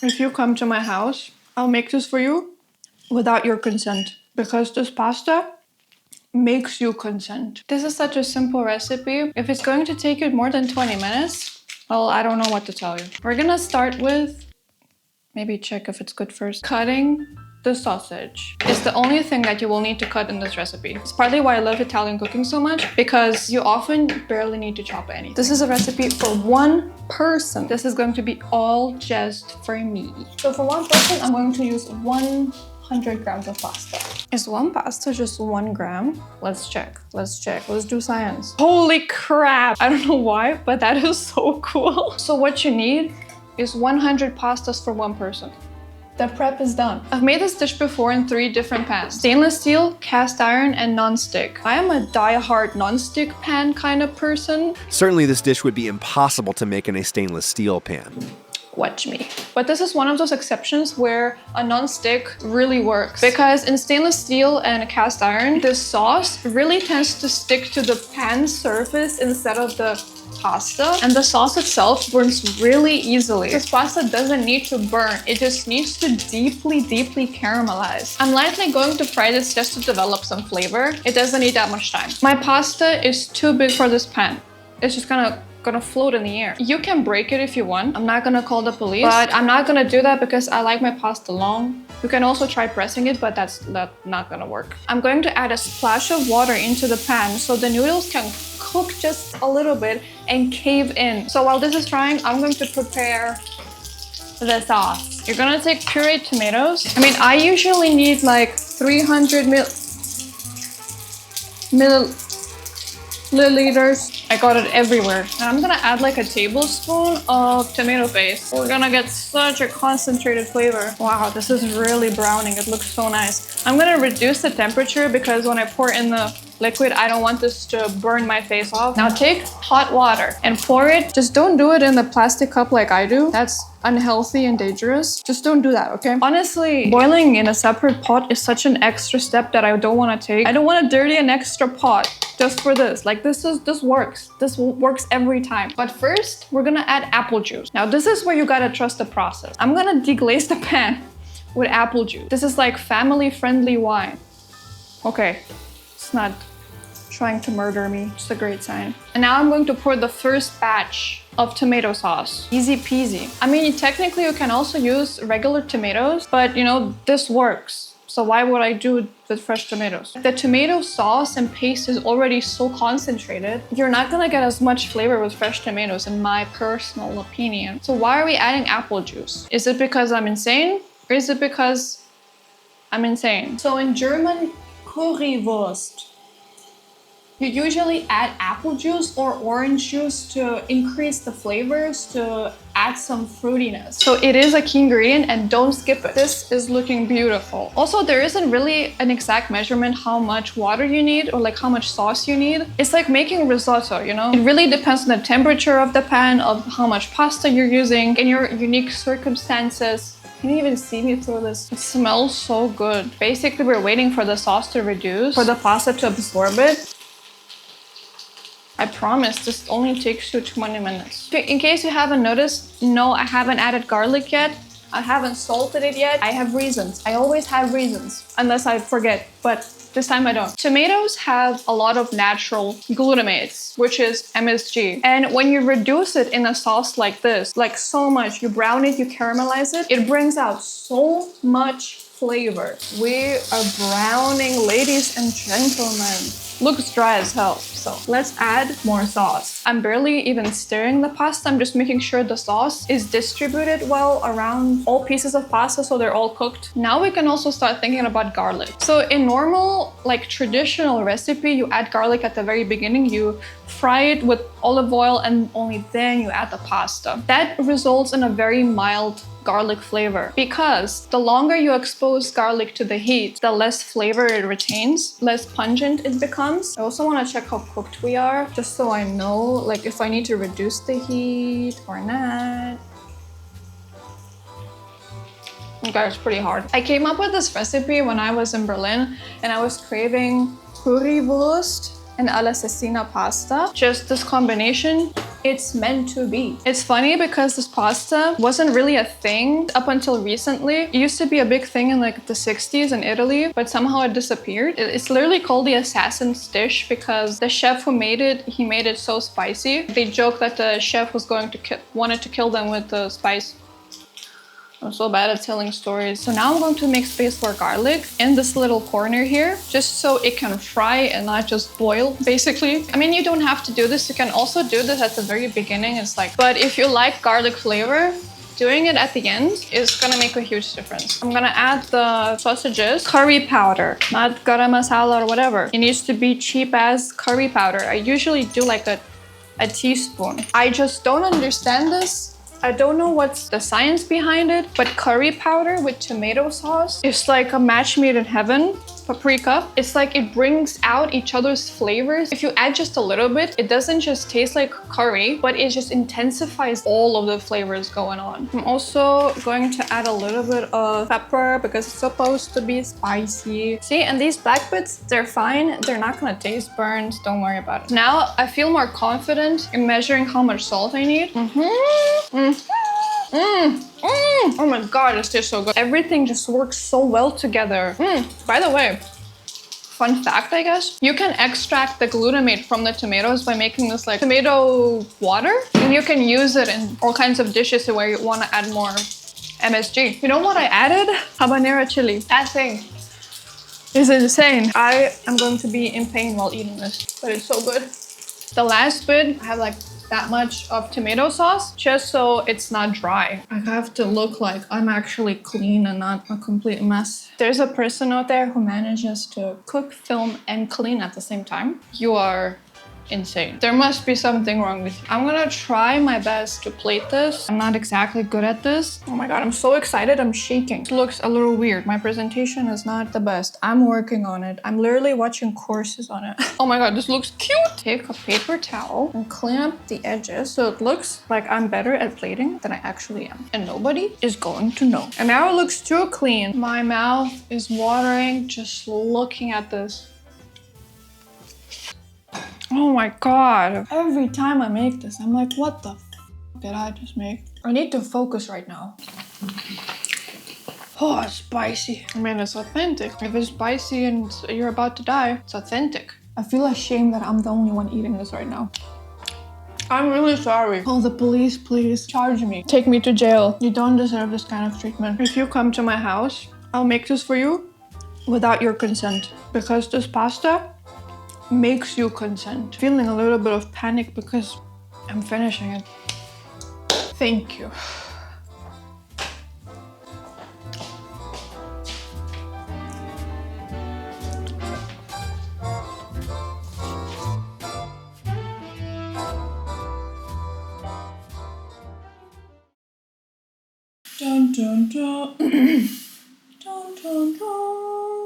If you come to my house, I'll make this for you without your consent, because this pasta makes you consent. This is such a simple recipe. If it's going to take you more than 20 minutes, well, I don't know what to tell you. We're gonna start with, maybe check if it's good first, cutting the sausage. It's the only thing that you will need to cut in this recipe. It's partly why I love Italian cooking so much, because you often barely need to chop anything. This is a recipe for one person. This is going to be all just for me. So for one person, I'm going to use 100 grams of pasta. Is one pasta just 1 gram? Let's check. Let's do science. Holy crap! I don't know why, but that is so cool. So what you need is 100 pastas for one person. The prep is done. I've made this dish before in 3 different pans: stainless steel, cast iron, and non-stick. I am a die-hard non-stick pan kind of person. Certainly this dish would be impossible to make in a stainless steel pan. Watch me. But this is one of those exceptions where a non-stick really works, because in stainless steel and cast iron, the sauce really tends to stick to the pan surface instead of the pasta, and the sauce itself burns really easily. This pasta doesn't need to burn, it just needs to deeply caramelize. I'm lightly going to fry this just to develop some flavor. It doesn't need that much time. My pasta is too big for this pan. It's just gonna float in the air. You can break it if you want. I'm not gonna call the police, but I'm not gonna do that because I like my pasta long. You can also try pressing it, but that's not gonna work. I'm going to add a splash of water into the pan so the noodles can cook just a little bit and cave in. So while this is frying, I'm going to prepare the sauce. You're gonna take pureed tomatoes. I mean, I usually need like 300 milliliters. I got it everywhere. And I'm gonna add like a tablespoon of tomato paste. We're gonna get such a concentrated flavor. Wow, this is really browning. It looks so nice. I'm gonna reduce the temperature because when I pour in the liquid, I don't want this to burn my face off. Now take hot water and pour it. Just don't do it in the plastic cup like I do. That's unhealthy and dangerous. Just don't do that, okay? Honestly, boiling in a separate pot is such an extra step that I don't want to take. I don't want to dirty an extra pot just for this. Like this works. This works every time. But first, we're gonna add apple juice. Now this is where you gotta trust the process. I'm gonna deglaze the pan with apple juice. This is like family-friendly wine. Okay. It's not trying to murder me. It's a great sign. And now I'm going to pour the first batch of tomato sauce. Easy peasy. I mean, technically you can also use regular tomatoes, but you know, this works. So why would I do it with fresh tomatoes? The tomato sauce and paste is already so concentrated. You're not gonna get as much flavor with fresh tomatoes, in my personal opinion. So why are we adding apple juice? Is it because I'm insane? Or is it because I'm insane? So in German, Wurst. You usually add apple juice or orange juice to increase the flavors, to add some fruitiness. So it is a key ingredient and don't skip it. This is looking beautiful. Also, there isn't really an exact measurement how much water you need or like how much sauce you need. It's like making risotto, you know? It really depends on the temperature of the pan, of how much pasta you're using, in your unique circumstances. Can you even see me through this? It smells so good. Basically, we're waiting for the sauce to reduce, for the pasta to absorb it. I promise this only takes you 20 minutes. In case you haven't noticed, no, I haven't added garlic yet. I haven't salted it yet. I have reasons. I always have reasons, unless I forget, but this time I don't. Tomatoes have a lot of natural glutamates, which is MSG. And when you reduce it in a sauce like this, like so much, you brown it, you caramelize it, it brings out so much flavor. We are browning, ladies and gentlemen. Looks dry as hell, so let's add more sauce. I'm barely even stirring the pasta. I'm just making sure the sauce is distributed well around all pieces of pasta so they're all cooked. Now we can also start thinking about garlic. So in normal, like traditional recipe, you add garlic at the very beginning. You fry it with olive oil and only then you add the pasta. That results in a very mild garlic flavor, because the longer you expose garlic to the heat, the less flavor it retains, less pungent it becomes. I also want to check how cooked we are, just so I know like if I need to reduce the heat or not. Okay, it's pretty hard. I came up with this recipe when I was in Berlin and I was craving Currywurst and alla cecina pasta. Just this combination It's meant to be. It's funny because this pasta wasn't really a thing up until recently. It used to be a big thing in like the 60s in Italy, but somehow it disappeared. It's literally called the assassin's dish because the chef who made it, he made it so spicy. They joke that the chef was going to wanted to kill them with the spice. I'm so bad at telling stories. So now I'm going to make space for garlic in this little corner here, just so it can fry and not just boil, basically. I mean, you don't have to do this. You can also do this at the very beginning. It's like, but if you like garlic flavor, doing it at the end is gonna make a huge difference. I'm gonna add the sausages, curry powder, not garam masala or whatever. It needs to be cheap as curry powder. I usually do like a teaspoon. I just don't understand this. I don't know what's the science behind it, but curry powder with tomato sauce is like a match made in heaven. Paprika, it's like it brings out each other's flavors. If you add just a little bit, it doesn't just taste like curry, but it just intensifies all of the flavors going on. I'm also going to add a little bit of pepper because it's supposed to be spicy. See, and these black bits, they're fine. They're not gonna taste burnt. Don't worry about it. Now I feel more confident in measuring how much salt I need. Oh my god, this tastes so good. Everything just works so well together. By the way, fun fact, I guess, you can extract the glutamate from the tomatoes by making this like tomato water, and you can use it in all kinds of dishes where you want to add more MSG. You know what I added? Habanero chili. That thing is insane. I am going to be in pain while eating this, but it's so good. The last bit, I have like that much of tomato sauce just so it's not dry. I have to look like I'm actually clean and not a complete mess. There's a person out there who manages to cook, film, and clean at the same time. You are insane. There must be something wrong with you. I'm gonna try my best to plate this. I'm not exactly good at this. Oh my god, I'm so excited, I'm shaking. It looks a little weird. My presentation is not the best. I'm working on it. I'm literally watching courses on it. Oh my god, this looks cute. Take a paper towel and clean up the edges so it looks like I'm better at plating than I actually am. And nobody is going to know. And now it looks too clean. My mouth is watering just looking at this. Oh my god. Every time I make this, I'm like, what the f did I just make? I need to focus right now. Oh, it's spicy. I mean, it's authentic. If it's spicy and you're about to die, it's authentic. I feel ashamed that I'm the only one eating this right now. I'm really sorry. Call the police, please. Charge me. Take me to jail. You don't deserve this kind of treatment. If you come to my house, I'll make this for you without your consent. Because this pasta makes you consent. Feeling a little bit of panic because I'm finishing it. Thank you. Dun dun dun. Dun dun dun.